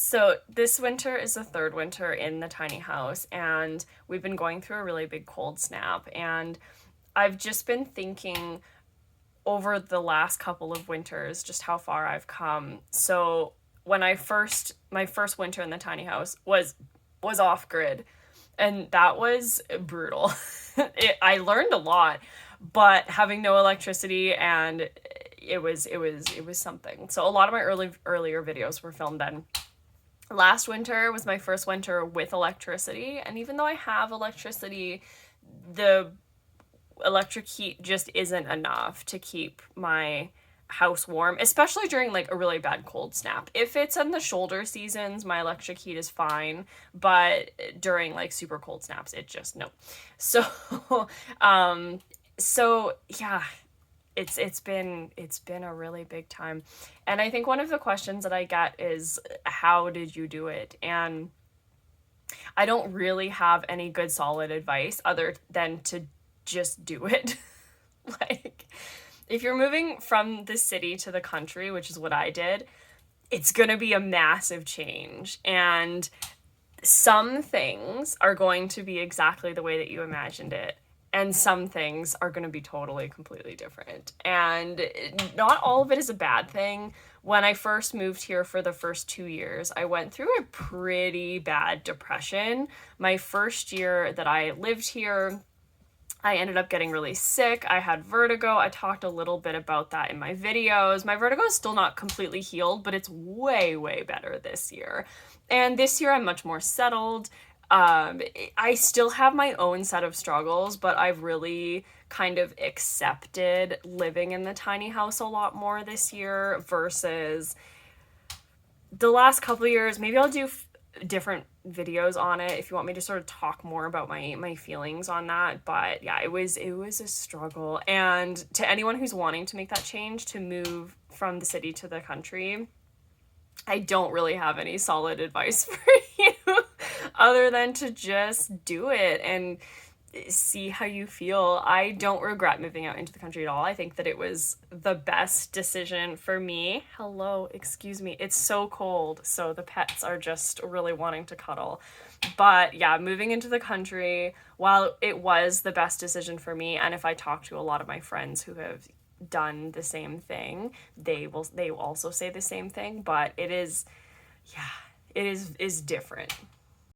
So this winter is the third winter in the tiny house, and we've been going through a really big cold snap. And I've just been thinking over the last couple of winters just how far I've come. So when my first winter in the tiny house was off grid, and that was brutal. I learned a lot, but having no electricity and it was something. So a lot of my earlier videos were filmed then. Last winter was my first winter with electricity, and even though I have electricity, the electric heat just isn't enough to keep my house warm, especially during like a really bad cold snap. If it's in the shoulder seasons, my electric heat is fine, but during like super cold snaps, it just no. So um so yeah, it's been a really big time. And I think one of the questions that I get is how did you do it? And I don't really have any good solid advice other than to just do it. Like, if you're moving from the city to the country, which is what I did, it's going to be a massive change. And some things are going to be exactly the way that you imagined it. And some things are going to be totally, completely different. And not all of it is a bad thing. When I first moved here for the first 2 years, I went through a pretty bad depression. My first year that I lived here, I ended up getting really sick. I had vertigo. I talked a little bit about that in my videos. My vertigo is still not completely healed, but it's way, way better this year. And this year I'm much more settled. I still have my own set of struggles, but I've really kind of accepted living in the tiny house a lot more this year versus the last couple of years. Maybe I'll do different videos on it if you want me to sort of talk more about my feelings on that. But yeah, it was a struggle. And to anyone who's wanting to make that change to move from the city to the country, I don't really have any solid advice for you other than to just do it and see how you feel. I don't regret moving out into the country at all. I think that it was the best decision for me. Hello, excuse me. It's so cold, so the pets are just really wanting to cuddle. But yeah, moving into the country, while it was the best decision for me, and if I talk to a lot of my friends who have done the same thing, they will also say the same thing, but it is, yeah, it is different.